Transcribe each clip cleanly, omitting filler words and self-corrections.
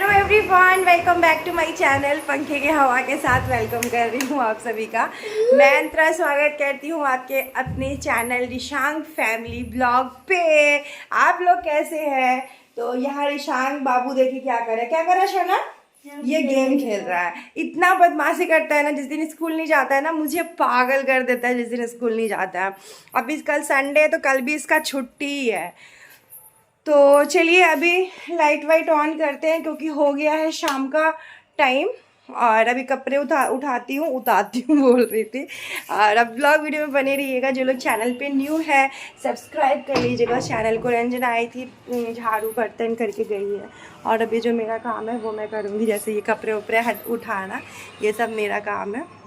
Hello everyone, welcome back to my channel. पंखे के हवा के साथ वेलकम कर रही हूँ आप सभी का। मैं अंतरा स्वागत करती हूँ आपके अपने चैनल रिशांग फैमिली ब्लॉग पे। आप लोग कैसे हैं? तो यहाँ रिशांग बाबू देखिए क्या कर रहा है शोना? ये गेम खेल रहा है। इतना बदमाशी करता है ना, जिस दिन स्कूल नहीं जाता है ना मुझे पागल कर देता है। जिस दिन स्कूल नहीं जाता है, अभी कल संडे है तो कल भी इसका छुट्टी ही है। तो चलिए अभी लाइट वाइट ऑन करते हैं क्योंकि हो गया है शाम का टाइम। और अभी कपड़े उतारती हूँ बोल रही थी। और अब ब्लॉग वीडियो में बने रहिएगा। जो लोग चैनल पे न्यू है सब्सक्राइब कर लीजिएगा चैनल को। रंजना आई थी झाड़ू बर्तन करके गई है। और अभी जो मेरा काम है वो मैं करूँगी, जैसे ये कपड़े उपड़े उठाना, ये सब मेरा काम है।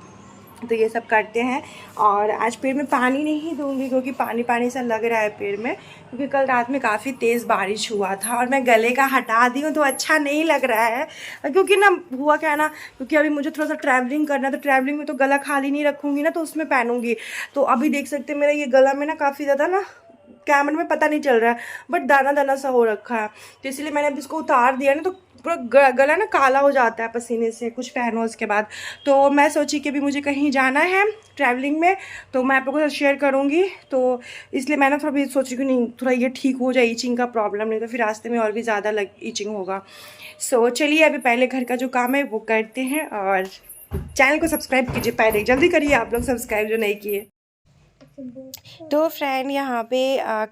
तो ये सब करते हैं। और आज पेड़ में पानी नहीं दूंगी क्योंकि पानी पानी सा लग रहा है पेड़ में, क्योंकि कल रात में काफ़ी तेज़ बारिश हुआ था और मैं गले का हटा दी हूँ तो अच्छा नहीं लग रहा है। क्योंकि ना हुआ क्या ना, क्योंकि अभी मुझे थोड़ा सा ट्रैवलिंग करना है तो ट्रैवलिंग में तो गला खाली नहीं रखूँगी ना, तो उसमें पहनूंगी। तो अभी देख सकते हैं मेरा ये गला में ना काफ़ी ज़्यादा ना कैमरे में पता नहीं चल रहा है बट दाना दाना सा हो रखा है। तो इसलिए मैंने अब इसको उतार दिया ना, तो पूरा गला ना काला हो जाता है पसीने से कुछ पहनो उसके बाद। तो मैं सोची कि अभी मुझे कहीं जाना है ट्रैवलिंग में, तो मैं आप लोगों के साथ शेयर करूँगी। तो इसलिए मैंने थोड़ा भी सोची कि नहीं थोड़ा ये ठीक हो जाए ईचिंग का प्रॉब्लम, नहीं तो फिर रास्ते में और भी ज़्यादा ईचिंग होगा। सो चलिए अभी पहले घर का जो काम है वो करते हैं। और चैनल को सब्सक्राइब कीजिए, पहले जल्दी करिए आप लोग सब्सक्राइब जो नहीं किए। तो फ्रेंड यहाँ पे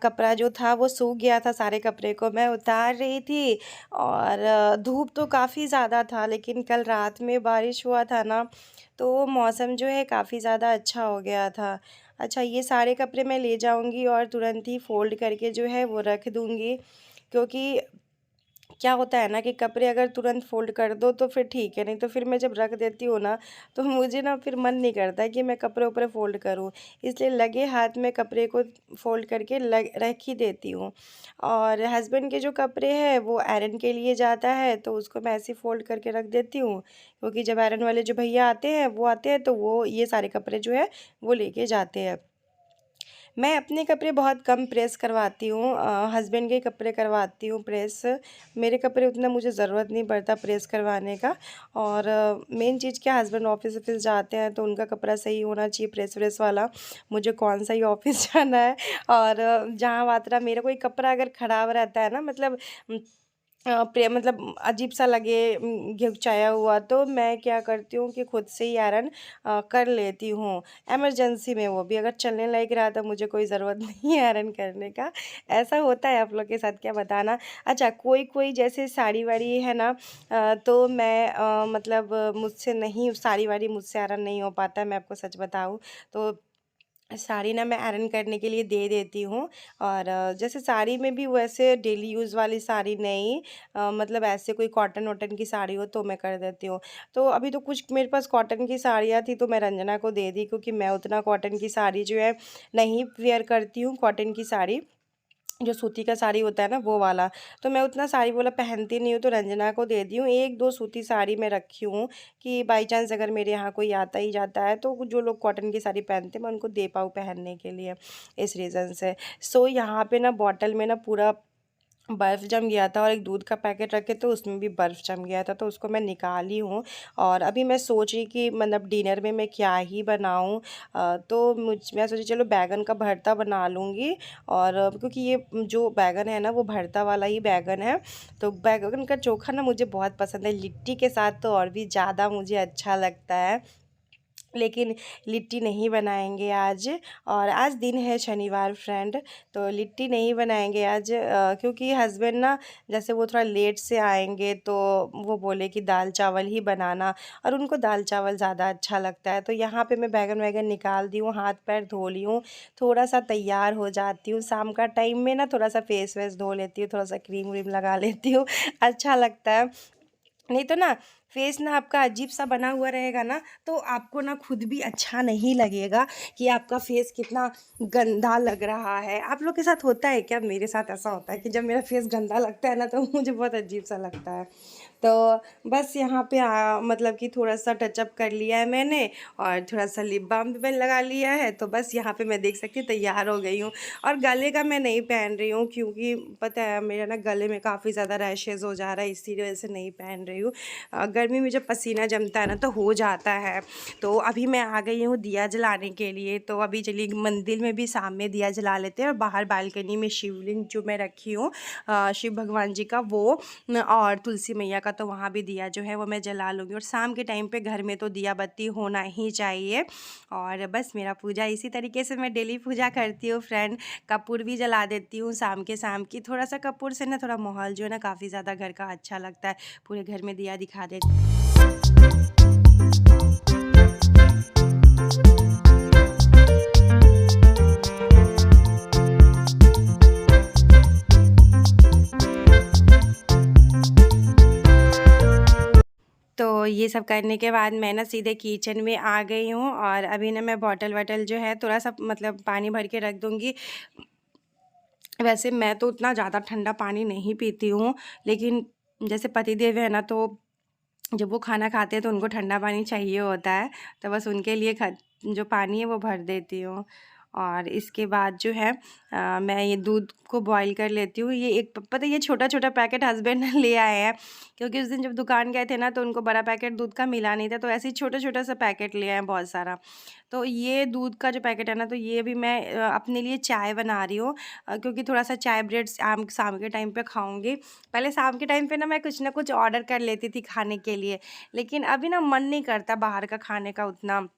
कपड़ा जो था वो सूख गया था, सारे कपड़े को मैं उतार रही थी। और धूप तो काफ़ी ज़्यादा था, लेकिन कल रात में बारिश हुआ था ना, तो मौसम जो है काफ़ी ज़्यादा अच्छा हो गया था। अच्छा, ये सारे कपड़े मैं ले जाऊंगी और तुरंत ही फोल्ड करके जो है वो रख दूंगी। क्योंकि क्या होता है ना कि कपड़े अगर तुरंत फ़ोल्ड कर दो तो फिर ठीक है, नहीं तो फिर मैं जब रख देती हूँ ना तो मुझे ना फिर मन नहीं करता है कि मैं कपड़े ऊपर फ़ोल्ड करूँ। इसलिए लगे हाथ में कपड़े को फ़ोल्ड करके रख ही देती हूँ। और हस्बैंड के जो कपड़े हैं वो आयरन के लिए जाता है तो उसको मैं ऐसे फ़ोल्ड करके रख देती हूँ। क्योंकि जब आयरन वाले जो भैया आते हैं तो वो ये सारे कपड़े जो है वो लेके जाते हैं। मैं अपने कपड़े बहुत कम प्रेस करवाती हूँ, हस्बैंड के कपड़े करवाती हूँ प्रेस। मेरे कपड़े उतना मुझे ज़रूरत नहीं पड़ता प्रेस करवाने का। और मेन चीज़ क्या, हस्बैंड ऑफिस ऑफिस जाते हैं तो उनका कपड़ा सही होना चाहिए प्रेस व्रेस वाला। मुझे कौन सा ही ऑफिस जाना है। और जहाँ बात रहा, मेरा कोई कपड़ा अगर ख़राब रहता है ना, मतलब मतलब अजीब सा लगे घिवचाया हुआ, तो मैं क्या करती हूँ कि खुद से ही आयरन कर लेती हूँ इमरजेंसी में। वो भी अगर चलने लायक रहा तो मुझे कोई ज़रूरत नहीं है आयरन करने का। ऐसा होता है आप लोग के साथ क्या बताना। अच्छा, कोई कोई जैसे साड़ी वाड़ी है ना, तो मैं मतलब मुझसे नहीं, साड़ी वाड़ी मुझसे आयरन नहीं हो पाता है, मैं आपको सच बताऊँ तो। साड़ी ना मैं आयरन करने के लिए दे देती हूँ। और जैसे साड़ी में भी वैसे डेली यूज़ वाली साड़ी नहीं, मतलब ऐसे कोई कॉटन वॉटन की साड़ी हो तो मैं कर देती हूँ। तो अभी तो कुछ मेरे पास कॉटन की साड़ियाँ थी तो मैं रंजना को दे दी, क्योंकि मैं उतना कॉटन की साड़ी जो है नहीं वेयर करती हूँ। कॉटन की साड़ी जो सूती का साड़ी होता है ना वो वाला, तो मैं उतना साड़ी वाला पहनती नहीं हूँ, तो रंजना को दे दी हूँ। एक दो सूती साड़ी मैं रखी हूँ कि बाई चांस अगर मेरे यहाँ कोई आता ही जाता है तो जो लोग कॉटन की साड़ी पहनते हैं मैं उनको दे पाऊँ पहनने के लिए, इस रीज़न से। सो यहाँ पे ना बॉटल में ना पूरा बर्फ़ जम गया था और एक दूध का पैकेट रखे तो उसमें भी बर्फ़ जम गया था, तो उसको मैं निकाली हूँ। और अभी मैं सोच रही कि मतलब डिनर में मैं क्या ही बनाऊँ। तो मैं सोची चलो बैगन का भरता बना लूँगी। और क्योंकि ये जो बैगन है ना वो भरता वाला ही बैगन है, तो बैगन का चोखा ना मुझे बहुत पसंद है। लिट्टी के साथ तो और भी ज़्यादा मुझे अच्छा लगता है, लेकिन लिट्टी नहीं बनाएंगे आज। और आज दिन है शनिवार फ्रेंड, तो लिट्टी नहीं बनाएंगे आज, क्योंकि हस्बैंड ना जैसे वो थोड़ा लेट से आएंगे तो वो बोले कि दाल चावल ही बनाना, और उनको दाल चावल ज़्यादा अच्छा लगता है। तो यहाँ पे मैं बैगन वैगन निकाल दी हूँ, हाथ पैर धो ली हूँ, थोड़ा सा तैयार हो जाती हूँ। शाम का टाइम में ना थोड़ा सा फेस वेस धो लेती हूँ, थोड़ा सा क्रीम व्रीम लगा लेती हूँ, अच्छा लगता है। नहीं तो ना फेस ना आपका अजीब सा बना हुआ रहेगा ना, तो आपको ना खुद भी अच्छा नहीं लगेगा कि आपका फेस कितना गंदा लग रहा है। आप लोग के साथ होता है क्या? मेरे साथ ऐसा होता है कि जब मेरा फेस गंदा लगता है ना, तो मुझे बहुत अजीब सा लगता है। तो बस यहाँ पे मतलब कि थोड़ा सा टचअप कर लिया है मैंने, और थोड़ा सा लिप बाम भी मैंने लगा लिया है। तो बस यहाँ पे मैं देख सकती हूँ तैयार हो गई हूँ। और गले का मैं नहीं पहन रही हूँ, क्योंकि पता है मेरा ना गले में काफ़ी ज़्यादा रैशेज़ हो जा रहा है, इसी वजह से नहीं पहन रही हूँ। गर्मी में जब पसीना जमता है ना, तो हो जाता है। तो अभी मैं आ गई हूँ दिया जलाने के लिए। तो अभी चलिए मंदिर में भी शाम में दिया जला लेते हैं, और बाहर बालकनी में शिवलिंग जो मैं रखी हूँ शिव भगवान जी का, वो और तुलसी मैया का, तो वहाँ भी दिया जो है वो मैं जला लूँगी। और शाम के टाइम पे घर में तो दिया बत्ती होना ही चाहिए। और बस मेरा पूजा इसी तरीके से मैं डेली पूजा करती हूँ फ्रेंड। कपूर भी जला देती हूँ शाम की। थोड़ा सा कपूर से ना थोड़ा माहौल जो है ना काफ़ी ज़्यादा घर का अच्छा लगता है। पूरे घर में दिया दिखा देती। तो ये सब करने के बाद मैं ना सीधे किचन में आ गई हूँ, और अभी ना मैं बॉटल वॉटल जो है थोड़ा सा मतलब पानी भर के रख दूँगी। वैसे मैं तो उतना ज़्यादा ठंडा पानी नहीं पीती हूँ, लेकिन जैसे पतिदेव है ना, तो जब वो खाना खाते हैं तो उनको ठंडा पानी चाहिए होता है। तो बस उनके लिए जो पानी है वो भर देती हूँ। और इसके बाद जो है मैं ये दूध को बॉईल कर लेती हूँ। ये एक पता है, ये छोटा छोटा पैकेट हस्बैंड ने ले आए हैं, क्योंकि उस दिन जब दुकान गए थे ना, तो उनको बड़ा पैकेट दूध का मिला नहीं था, तो ऐसे ही छोटा छोटा सा पैकेट ले आए हैं बहुत सारा। तो ये दूध का जो पैकेट है ना, तो ये भी मैं अपने लिए चाय बना रही हूँ, क्योंकि थोड़ा सा चाय ब्रेड शाम के टाइम पे खाऊंगी। पहले शाम के टाइम पे ना मैं कुछ ना कुछ ऑर्डर कर लेती थी खाने के लिए, लेकिन अभी ना मन नहीं करता बाहर का खाने का उतना।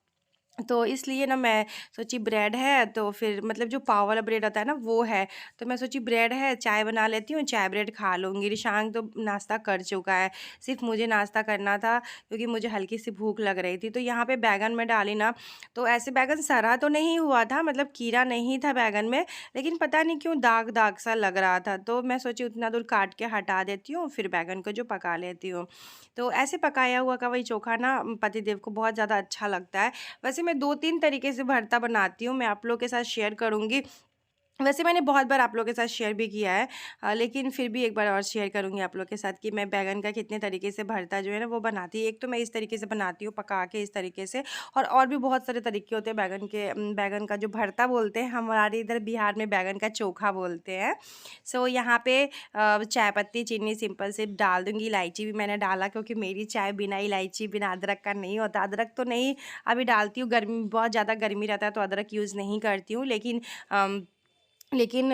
तो इसलिए ना मैं सोची ब्रेड है, तो फिर मतलब जो पाव वाला ब्रेड होता है ना वो है, तो मैं सोची ब्रेड है, चाय बना लेती हूँ, चाय ब्रेड खा लूँगी। रिशांग तो नाश्ता कर चुका है, सिर्फ मुझे नाश्ता करना था, क्योंकि मुझे हल्की सी भूख लग रही थी। तो यहाँ पे बैगन में डाली ना, तो ऐसे बैगन सड़ा तो नहीं हुआ था, मतलब कीड़ा नहीं था बैगन में, लेकिन पता नहीं क्यों दाग दाग सा लग रहा था। तो मैं सोची उतना दूर काट के हटा देती हूँ, फिर बैगन को जो पका लेती हूँ। तो ऐसे पकाया हुआ का वही चोखा ना पतिदेव को बहुत ज़्यादा अच्छा लगता है। वैसे मैं 2-3 तरीके से भरता बनाती हूँ, मैं आप लोग के साथ शेयर करूँगी। वैसे मैंने बहुत बार आप लोगों के साथ शेयर भी किया है, लेकिन फिर भी एक बार और शेयर करूँगी आप लोग के साथ कि मैं बैंगन का कितने तरीके से भरता जो है ना वो बनाती है। एक तो मैं इस तरीके से बनाती हूँ पका के इस तरीके से, और भी बहुत सारे तरीके होते हैं बैंगन के। बैंगन का जो भरता बोलते हैं, हमारे इधर बिहार में बैंगन का चोखा बोलते हैं। सो यहाँ पे चाय पत्ती चीनी सिंपल से डाल दूँगी, इलायची भी मैंने डाला, क्योंकि मेरी चाय बिना इलायची बिना अदरक का नहीं होता। अदरक तो नहीं अभी डालती हूँ, गर्मी बहुत ज़्यादा गर्मी रहता है तो अदरक यूज़ नहीं करती हूँ, लेकिन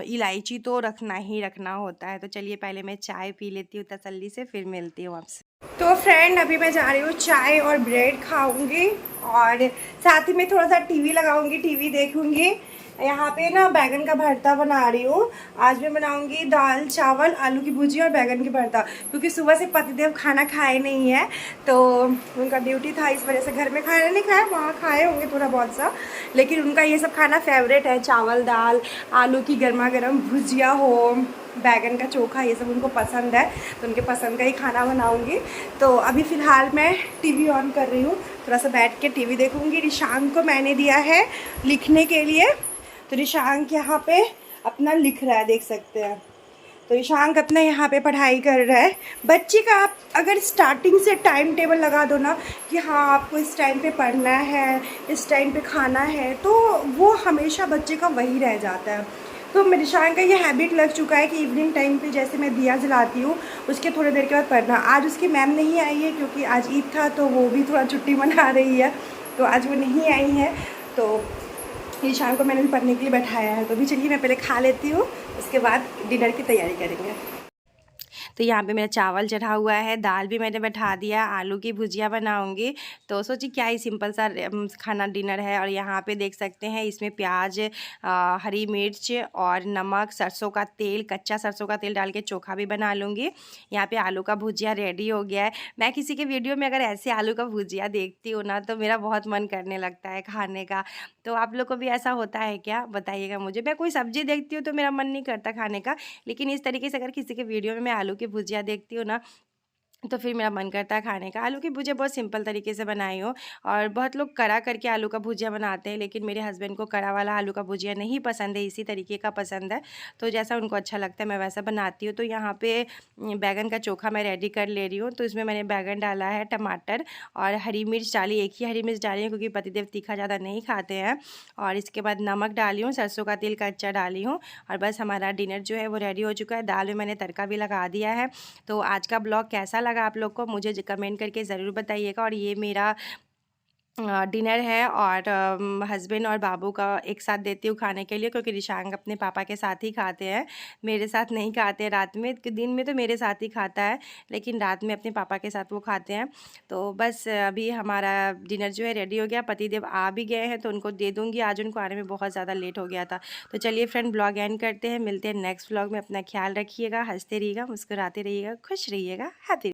इलायची तो रखना ही रखना होता है। तो चलिए पहले मैं चाय पी लेती हूँ तसल्ली से, फिर मिलती हूँ आपसे। तो फ्रेंड अभी मैं जा रही हूँ चाय और ब्रेड खाऊंगी, और साथ ही में थोड़ा सा टीवी लगाऊंगी, टीवी देखूंगी। यहाँ पे ना बैगन का भरता बना रही हूँ। आज मैं बनाऊंगी दाल चावल आलू की भुजी और बैगन की भरता, क्योंकि सुबह से पतिदेव खाना खाए नहीं है, तो उनका ड्यूटी था, इस वजह से घर में खाना नहीं खाया, वहाँ खाए होंगे थोड़ा बहुत सा, लेकिन उनका ये सब खाना फेवरेट है। चावल दाल आलू की गर्मा गर्म भुजिया हो, बैगन का चोखा, ये सब उनको पसंद है, तो उनके पसंद का ही खाना बनाऊंगी। तो अभी फ़िलहाल मैं टीवी ऑन कर रही हूँ, थोड़ा सा बैठ के टीवी देखूंगी। रिशांक को मैंने दिया है लिखने के लिए, तो रिशांक यहाँ पे अपना लिख रहा है, देख सकते हैं। तो ईशांक अपना यहाँ पे पढ़ाई कर रहा है। बच्चे का आप अगर स्टार्टिंग से टाइम टेबल लगा दो ना कि हाँ आपको इस टाइम पे पढ़ना है, इस टाइम पे खाना है, तो वो हमेशा बच्चे का वही रह जाता है। तो मेरे ईशांक का ये हैबिट लग चुका है कि इवनिंग टाइम पे जैसे मैं दिया जलाती हूँ, उसके थोड़ी देर के बाद पढ़ना। आज उसकी मैम नहीं आई है, क्योंकि आज ईद था, तो वो भी थोड़ा छुट्टी मना रही है, तो आज वो नहीं आई है। तो ईशान को मैंने भी पढ़ने के लिए बैठाया है। तो भी चलिए मैं पहले खा लेती हूँ, उसके बाद डिनर की तैयारी करेंगे। तो यहाँ पे मेरा चावल चढ़ा हुआ है, दाल भी मैंने बैठा दिया, आलू की भुजिया बनाऊंगी। तो सोची क्या ही सिंपल सा खाना डिनर है। और यहाँ पे देख सकते हैं इसमें प्याज, हरी मिर्च और नमक, सरसों का तेल, कच्चा सरसों का तेल डाल के चोखा भी बना लूँगी। यहाँ पे आलू का भुजिया रेडी हो गया है। मैं किसी के वीडियो में अगर ऐसे आलू का भुजिया देखती हूँ ना, तो मेरा बहुत मन करने लगता है खाने का। तो आप लोग को भी ऐसा होता है क्या? बताइएगा मुझे। मैं कोई सब्जी देखती हूँ तो मेरा मन नहीं करता खाने का, लेकिन इस तरीके से अगर किसी के वीडियो में मैं आलू की भुजिया देखती हूँ ना, तो फिर मेरा मन करता है खाने का। आलू की भुजिया बहुत सिंपल तरीके से बनाई हूँ, और बहुत लोग कड़ा करके आलू का भुजिया बनाते हैं, लेकिन मेरे हस्बैंड को कड़ा वाला आलू का भुजिया नहीं पसंद है, इसी तरीके का पसंद है। तो जैसा उनको अच्छा लगता है मैं वैसा बनाती हूँ। तो यहाँ पे बैगन का चोखा मैं रेडी कर ले रही हूँ। तो इसमें मैंने बैगन डाला है, टमाटर और हरी मिर्च डाली, एक ही हरी मिर्च डाली है क्योंकि पतिदेव तीखा ज़्यादा नहीं खाते हैं। और इसके बाद नमक डाली हूँ, सरसों का तेल कच्चा डाली हूँ, और बस हमारा डिनर जो है वो रेडी हो चुका है। दाल में मैंने तड़का भी लगा दिया है। तो आज का ब्लॉग कैसा लगा आप लोग को मुझे कमेंट करके ज़रूर बताइएगा। और ये मेरा डिनर है, और हस्बैंड और बाबू का एक साथ देती हूँ खाने के लिए, क्योंकि रिशांग अपने पापा के साथ ही खाते हैं, मेरे साथ नहीं खाते। रात में, दिन में तो मेरे साथ ही खाता है, लेकिन रात में अपने पापा के साथ वो खाते हैं। तो बस अभी हमारा डिनर जो है रेडी हो गया। पतिदेव आ भी गए हैं तो उनको दे दूँगी, आज उनको आने में बहुत ज़्यादा लेट हो गया था। तो चलिए फ्रेंड, ब्लॉग एंड करते हैं, मिलते हैं नेक्स्ट ब्लॉग में। अपना ख्याल रखिएगा, हंसते रहिएगा, मुस्कुराते रहिएगा, खुश रहिएगा, हैप्पी।